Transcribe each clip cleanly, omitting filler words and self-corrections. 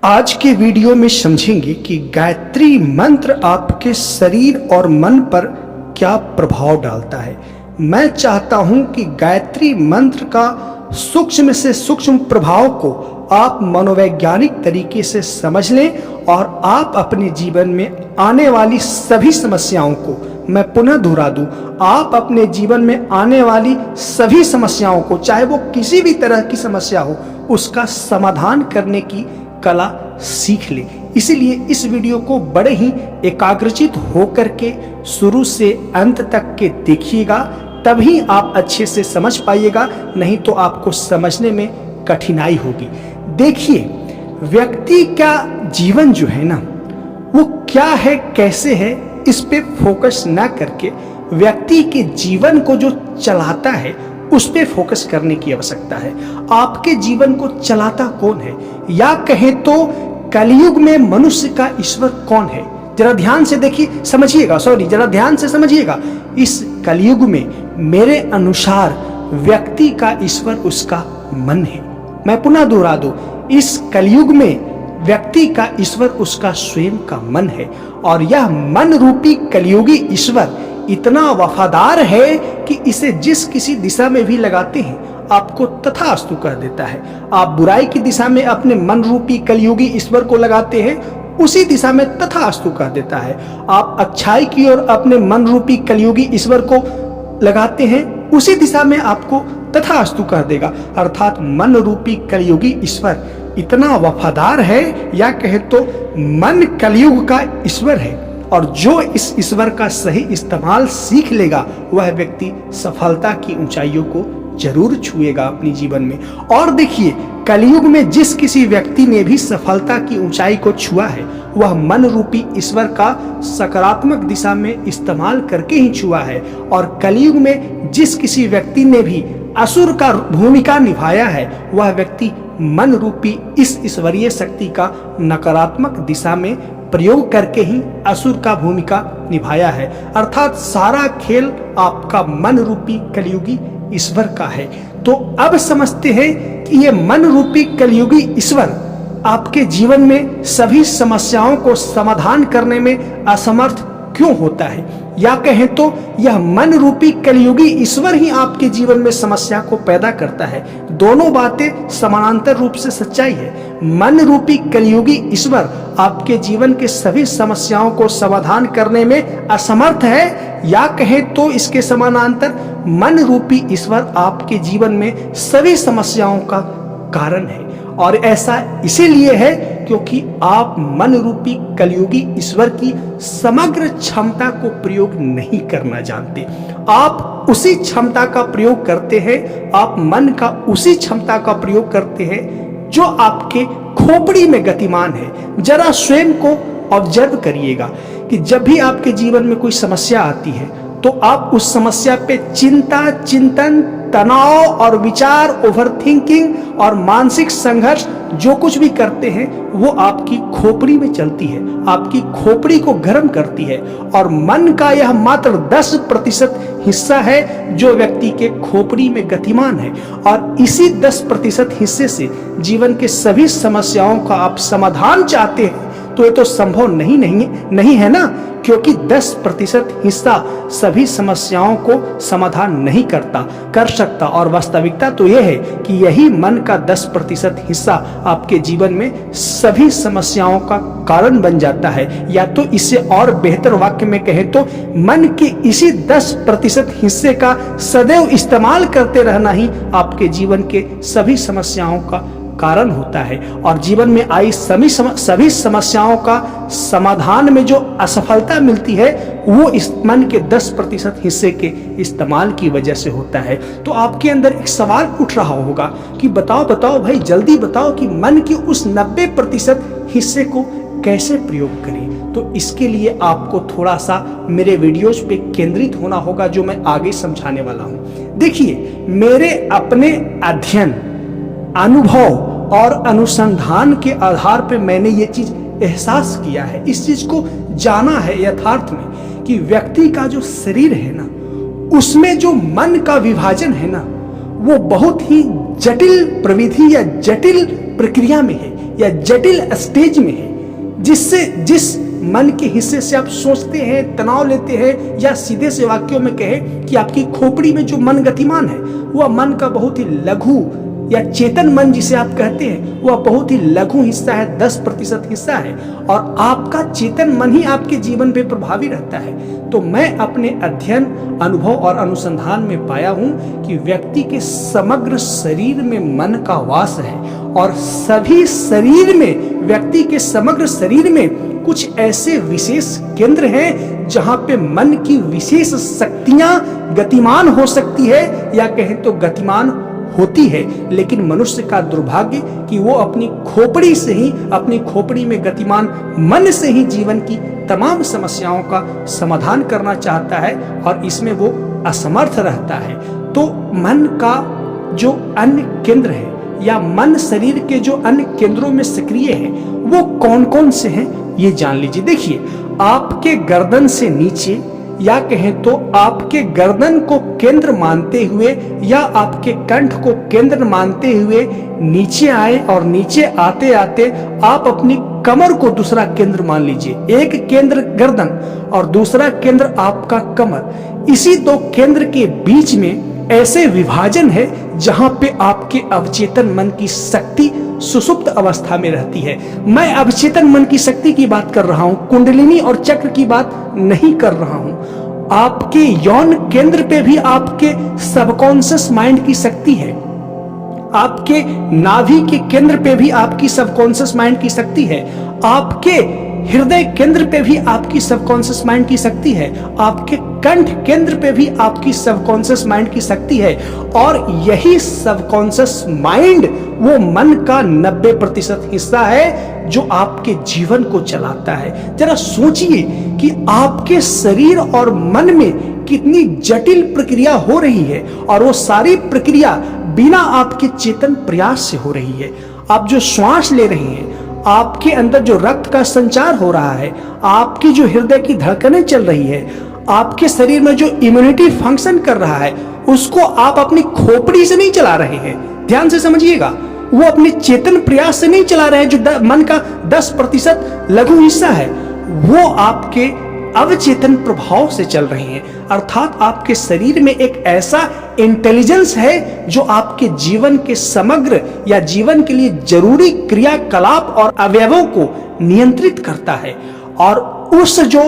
आज के वीडियो में समझेंगे कि गायत्री मंत्र आपके शरीर और मन पर क्या प्रभाव डालता है। मैं चाहता हूं कि गायत्री मंत्र का सूक्ष्म से सूक्ष्म प्रभाव को आप मनोवैज्ञानिक तरीके से समझ लें और आप अपने जीवन में आने वाली सभी समस्याओं को, मैं पुनः दोहरा दूं, आप अपने जीवन में आने वाली सभी समस्याओं को, चाहे वो किसी भी तरह की समस्या हो, उसका समाधान करने की कला सीख ले। इसीलिए इस वीडियो को बड़े ही एकाग्रचित होकर के शुरू से अंत तक के देखिएगा, तभी आप अच्छे से समझ पाइएगा, नहीं तो आपको समझने में कठिनाई होगी। देखिए, व्यक्ति का जीवन जो है ना, वो क्या है, कैसे है, इस पे फोकस ना करके व्यक्ति के जीवन को जो चलाता है उस पे फोकस करने की आवश्यकता है। आपके जीवन को चलाता कौन है, या कहें तो कलयुग में मनुष्य का ईश्वर कौन है? जरा ध्यान से देखिए, समझिएगा, जरा ध्यान से समझिएगा। इस कलयुग में मेरे अनुसार व्यक्ति का ईश्वर उसका मन है। मैं पुनः दोहरा दूं, इस कलयुग में व्यक्ति का ईश्वर उसका स्वयं का मन है, और यह मन रूपी कलयुगी ईश्वर इतना वफादार है कि इसे जिस किसी दिशा में भी लगाते हैं आपको तथास्तु कह देता है। आप बुराई की दिशा में अपने मन रूपी कलयुगी ईश्वर को लगाते हैं, उसी दिशा में तथास्तु कह देता है। आप अच्छाई की ओर अपने मन रूपी कलयुगी ईश्वर को लगाते हैं, उसी दिशा में आपको तथास्तु कह देगा। अर्थात मन रूपी कलयुगी ईश्वर इतना वफादार है, या कहे तो मन कलयुग का ईश्वर है, और जो इस ईश्वर का सही इस्तेमाल सीख लेगा वह व्यक्ति सफलता की ऊंचाइयों को जरूर छुएगा अपने जीवन में। और देखिए, कलयुग में जिस किसी व्यक्ति ने भी सफलता की ऊंचाई को छुआ है वह मन रूपी ईश्वर का सकारात्मक दिशा में इस्तेमाल करके ही छुआ है, और कलयुग में जिस किसी व्यक्ति ने भी असुर का भूमिका निभाया है वह व्यक्ति मन रूपी इस ईश्वरीय शक्ति का नकारात्मक दिशा में प्रयोग करके ही असुर का भूमिका निभाया है। अर्थात सारा खेल आपका मन रूपी कलयुगी ईश्वर का है। तो अब समझते हैं कि ये मन रूपी कलयुगी ईश्वर आपके जीवन में सभी समस्याओं को समाधान करने में असमर्थ क्यों होता है, या कहें तो यह मन रूपी कलयुगी ईश्वर ही आपके जीवन में समस्या को पैदा करता है। दोनों बातें समानांतर रूप से सच्चाई है। मन रूपी कलयुगी ईश्वर आपके जीवन के सभी समस्याओं को समाधान करने में असमर्थ है, या कहें तो इसके समानांतर मन रूपी ईश्वर आपके जीवन में सभी समस्याओं का कारण है। और ऐसा इसीलिए है क्योंकि आप मन रूपी कलयुगी ईश्वर की समग्र क्षमता को प्रयोग नहीं करना जानते। आप उसी क्षमता का प्रयोग करते हैं, आप मन का उसी क्षमता का प्रयोग करते हैं जो आपके खोपड़ी में गतिमान है। जरा स्वयं को ऑब्जर्व करिएगा कि जब भी आपके जीवन में कोई समस्या आती है तो आप उस समस्या पे चिंता, चिंतन, तनाव और विचार, ओवरथिंकिंग और मानसिक संघर्ष जो कुछ भी करते हैं वो आपकी खोपड़ी में चलती है, आपकी खोपड़ी को गर्म करती है। और मन का यह मात्र 10% हिस्सा है जो व्यक्ति के खोपड़ी में गतिमान है, और इसी 10% हिस्से से जीवन के सभी समस्याओं का आप समाधान चाहते हैं तो ये तो संभव नहीं है ना, क्योंकि 10% हिस्सा सभी समस्याओं को समाधान नहीं कर सकता। और वास्तविकता तो यह है कि यही मन का 10% हिस्सा आपके जीवन में सभी समस्याओं का कारण बन जाता है। या तो इससे और बेहतर वाक्य में कहें तो मन के इसी 10% हिस्से का सदैव इस्तेमाल करते रहना ही आपके जीवन के सभी समस्याओं का कारण होता है। और जीवन में आई सभी समस्याओं का समाधान में जो असफलता मिलती है वो इस मन के 10% हिस्से के इस्तेमाल की वजह से होता है। तो आपके अंदर एक सवाल उठ रहा होगा कि बताओ भाई, जल्दी बताओ कि मन के उस 90% हिस्से को कैसे प्रयोग करें। तो इसके लिए आपको थोड़ा सा मेरे वीडियोज पे केंद्रित होना होगा, जो मैं आगे समझाने वाला हूँ। देखिए, मेरे अपने अध्ययन, अनुभव और अनुसंधान के आधार पे मैंने ये चीज एहसास किया है, इस चीज को जाना है यथार्थ में, कि व्यक्ति का जो शरीर है ना, उसमें जो मन का विभाजन है ना, वो बहुत ही जटिल प्रविधि या जटिल प्रक्रिया में है। या जटिल स्टेज में है, जिस मन के हिस्से से आप सोचते हैं, तनाव लेते हैं, या सीधे से वाक्यों में कहे कि आपकी खोपड़ी में जो मन गतिमान है वह मन का बहुत ही लघु या चेतन मन जिसे आप कहते हैं वह बहुत ही लघु हिस्सा है, 10% हिस्सा है, और आपका चेतन मन ही आपके जीवन पे प्रभावी रहता है। तो मैं अपने अध्ययन, अनुभव और अनुसंधान में पाया हूं कि व्यक्ति के समग्र शरीर में मन का वास है, और सभी शरीर में, व्यक्ति के समग्र शरीर में कुछ ऐसे विशेष केंद्र हैं जहां पे मन की विशेष शक्तियां गतिमान हो सकती है, या कहें तो गतिमान होती है। लेकिन मनुष्य का दुर्भाग्य कि वो अपनी खोपड़ी से ही, अपनी खोपड़ी में गतिमान मन से ही जीवन की तमाम समस्याओं का समाधान करना चाहता है, और इसमें वो असमर्थ रहता है। तो मन का जो अन्य केंद्र है, या मन शरीर के जो अन्य केंद्रों में सक्रिय है, वो कौन कौन से हैं ये जान लीजिए। देखिए, आपके गर्दन से नीचे, या कहें तो आपके गर्दन को केंद्र मानते हुए या आपके कंठ को केंद्र मानते हुए नीचे आए, और नीचे आते आते आप अपनी कमर को दूसरा केंद्र मान लीजिए। एक केंद्र गर्दन और दूसरा केंद्र आपका कमर। इसी दो केंद्र के बीच में ऐसे विभाजन है जहां पे आपके अवचेतन मन की शक्ति सुसुप्त अवस्था में रहती है। मैं अवचेतन मन की शक्ति की बात कर रहा हूं, कुंडलिनी और चक्र की बात नहीं कर रहा हूं। आपके यौन केंद्र पे भी आपके सबकॉन्शियस माइंड की शक्ति है, आपके नाभि के केंद्र पे भी आपकी सबकॉन्शियस माइंड की शक्ति है, आपके हृदय केंद्र पे भी आपकी सबकॉन्शियस माइंड की शक्ति है, आपके कंठ केंद्र पे भी आपकी सबकॉन्शियस माइंड की शक्ति है। और यही सबकॉन्शियस माइंड वो मन का 90% हिस्सा है जो आपके जीवन को चलाता है। जरा सोचिए कि आपके शरीर और मन में कितनी जटिल प्रक्रिया हो रही है, और वो सारी प्रक्रिया बिना आपके चेतन प्रयास से हो रही है। आप जो श्वास ले रहे हैं, आपके अंदर जो रक्त का संचार हो रहा है, आपकी जो हृदय की धड़कनें चल रही है, आपके शरीर में जो इम्यूनिटी फंक्शन कर रहा है, उसको आप अपनी खोपड़ी से नहीं चला रहे हैं। ध्यान से समझिएगा, वो अपने चेतन प्रयास से नहीं चला रहे हैं। जो मन का 10% लघु हिस्सा है, वो आपके अवचेतन प्रभाव से चल रहे हैं। अर्थात आपके शरीर में एक ऐसा इंटेलिजेंस है जो आपके जीवन के समग्र या जीवन के लिए जरूरी क्रियाकलाप और अवयवों को नियंत्रित करता है। और उस जो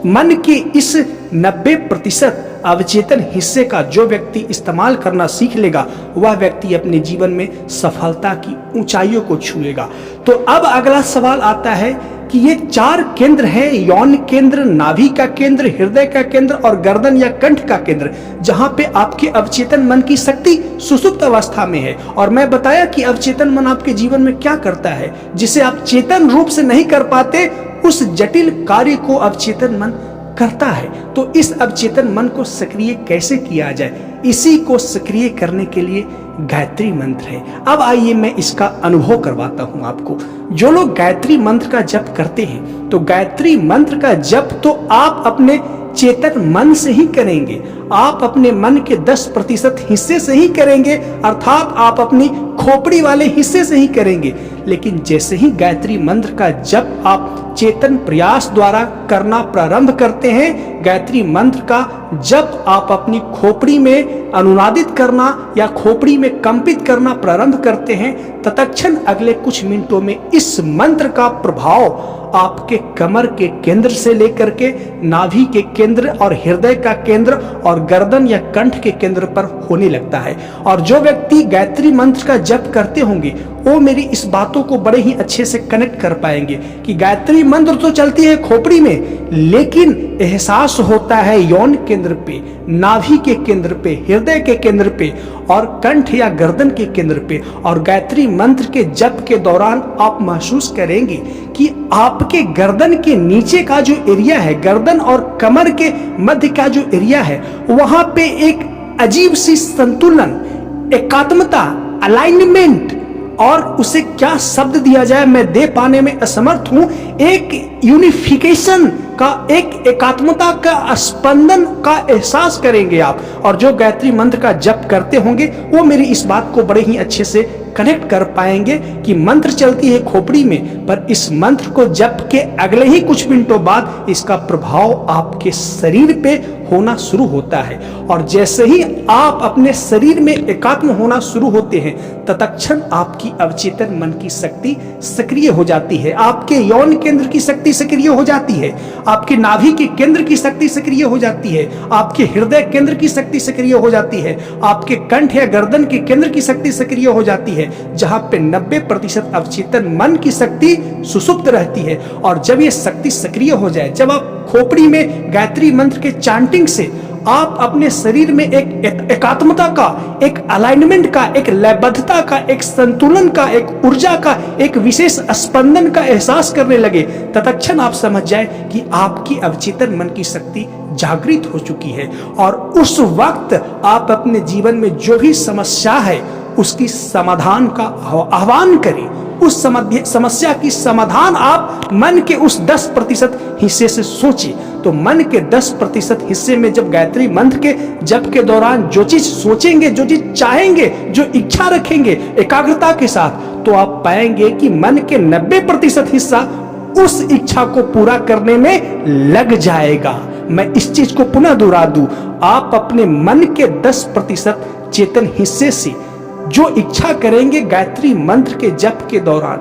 मन के इस 90% अवचेतन हिस्से का जो व्यक्ति इस्तेमाल करना सीख लेगा, वह व्यक्ति अपने जीवन में सफलता की ऊंचाइयों को छुएगा। तो अब अगला सवाल आता है कि ये 4 केंद्र हैं, यौन केंद्र, नाभि का केंद्र, हृदय का केंद्र और गर्दन या कंठ का केंद्र, जहां पे आपके अवचेतन मन की शक्ति सुसुप्त अवस्था में है। और मैं बताया कि अवचेतन मन आपके जीवन में क्या करता है, जिसे आप चेतन रूप से नहीं कर पाते, उस जटिल कार्य को अवचेतन मन करता है। तो इस अवचेतन मन को सक्रिय कैसे किया जाए, इसी को सक्रिय करने के लिए गायत्री मंत्र है। अब आइए मैं इसका अनुभव करवाता हूं आपको। जो लोग गायत्री मंत्र का जप करते हैं, तो गायत्री मंत्र का जप तो आप अपने चेतन मन से ही करेंगे, आप अपने मन के 10% हिस्से से ही करेंगे, अर्थात आप अपनी खोपड़ी वाले हिस्से से ही करेंगे। लेकिन जैसे ही गायत्री मंत्र का जप आप चेतन प्रयास द्वारा करना प्रारंभ करते हैं, गायत्री मंत्र का जप आप अपनी खोपड़ी में अनुनादित करना या खोपड़ी में कंपित करना प्रारंभ करते हैं, तत्क्षण अगले कुछ मिनटों में इस मंत्र का प्रभाव आपके कमर के केंद्र से लेकर के नाभि के केंद्र और हृदय का केंद्र और गर्दन या कंठ के केंद्र पर होने लगता है। और जो व्यक्ति गायत्री मंत्र का जप करते होंगे, वो मेरी इस बातों को बड़े ही अच्छे से कनेक्ट कर पाएंगे कि गायत्री मंत्र तो चलती है खोपड़ी में, लेकिन एहसास होता है यौन केंद्र पे, नाभि के केंद्र पे, हृदय के केंद्र पे और कंठ या गर्दन के केंद्र पे। और गायत्री मंत्र के जप के दौरान आप महसूस करेंगे कि आपके गर्दन के नीचे का जो एरिया है, गर्दन और कमर के मध्य का जो एरिया है, वहां पे एक अजीब सी संतुलन, एकात्मता, अलाइनमेंट, और उसे क्या शब्द दिया जाए मैं दे पाने में असमर्थ हूं, एक यूनिफिकेशन का, एक एकात्मता का स्पंदन का एहसास करेंगे आप। और जो गायत्री मंत्र का जप करते होंगे वो मेरी इस बात को बड़े ही अच्छे से कनेक्ट कर पाएंगे कि मंत्र चलती है खोपड़ी में, पर इस मंत्र को जप के अगले ही कुछ मिनटों बाद इसका प्रभाव आपके शरीर पे होना शुरू होता है। और जैसे ही आप अपने शरीर में एकात्म होना शुरू होते हैं, तत्क्षण आपकी अवचेतन मन की शक्ति सक्रिय हो जाती है, आपके यौन केंद्र की शक्ति सक्रिय हो जाती है, आपके नाभि के केंद्र की शक्ति सक्रिय हो जाती है, आपके हृदय केंद्र की शक्ति सक्रिय हो जाती है, आपके कंठ या गर्दन के केंद्र की शक्ति सक्रिय हो जाती है, जहां पे 90% अवचेतन मन की शक्ति सुसुप्त रहती है। और जब ये शक्ति सक्रिय हो जाए, जब आप खोपड़ी में गायत्री मंत्र के चांटिंग से आप अपने शरीर में एक एकात्मता का, एक अलाइनमेंट का, एक लयबद्धता का, एक संतुलन का, एक ऊर्जा का, एक विशेष स्पंदन का एहसास करने लगे, तत्क्षण आप समझ जाए कि आपकी अवचेतन मन की शक्ति जागृत हो चुकी है। और उस वक्त आप अपने जीवन में जो भी समस्या है उसकी समाधान का आह्वान करें। उस समस्या की समाधान आप मन के उस 10% हिस्से से सोचें। तो मन के 10% हिस्से में जब गायत्री मंत्र के जप के दौरान जो चीज सोचेंगे, जो चीज चाहेंगे, जो इच्छा रखेंगे एकाग्रता के साथ, तो आप पाएंगे कि मन के 90% हिस्सा उस इच्छा को पूरा करने में लग जाएगा। मैं इस चीज को पुनः दोहरा दूं, आप अपने मन के 10% चेतन हिस्से से जो इच्छा करेंगे गायत्री मंत्र के जप के दौरान,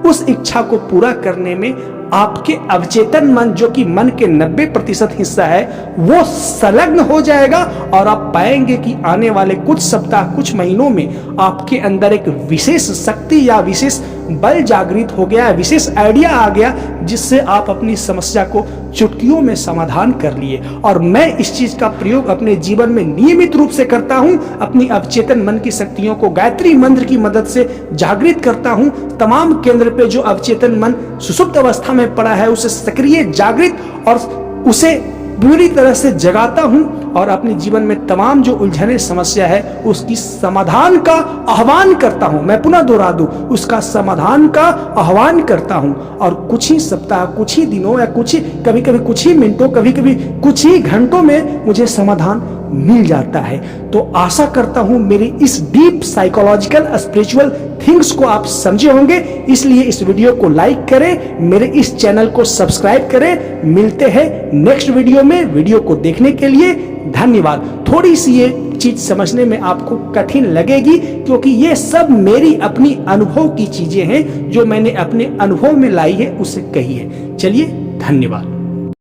उस इच्छा को पूरा करने में आपके अवचेतन मन, जो कि मन के 90% हिस्सा है, वो संलग्न हो जाएगा। और आप पाएंगे कि आने वाले कुछ सप्ताह, कुछ महीनों में आपके अंदर एक विशेष शक्ति या विशेष बल जागृत हो गया, विशेष आइडिया आ गया, जिससे आप अपनी समस्या को चुटकियों में समाधान कर लिए। और मैं इस चीज का प्रयोग अपने जीवन में नियमित रूप से करता हूं, अपनी अवचेतन मन की शक्तियों को गायत्री मंत्र की मदद से जागृत करता हूं। तमाम केंद्र पे जो अवचेतन मन सुसुप्त अवस्था में पड़ा है, उसे सक्रिय, जागृत और उसे पूरी तरह से जगाता हूं, और अपने जीवन में तमाम जो उलझने, समस्या है, उसकी समाधान का आह्वान करता हूं। मैं पुनः दोहरा दूं, उसका समाधान का आह्वान करता हूं। और कुछ ही सप्ताह, कुछ ही दिनों या कभी कभी कुछ ही मिनटों, कभी कभी कुछ ही घंटों में मुझे समाधान मिल जाता है। तो आशा करता हूं मेरी इस डीप साइकोलॉजिकल स्पिरिचुअल थिंग्स को आप समझे होंगे। इसलिए इस वीडियो को लाइक करें, मेरे इस चैनल को सब्सक्राइब करें। मिलते हैं नेक्स्ट वीडियो में। वीडियो को देखने के लिए धन्यवाद। थोड़ी सी ये चीज समझने में आपको कठिन लगेगी, क्योंकि ये सब मेरी अपनी अनुभव की चीजें हैं, जो मैंने अपने अनुभव में लाई है, उसे कही है। चलिए, धन्यवाद।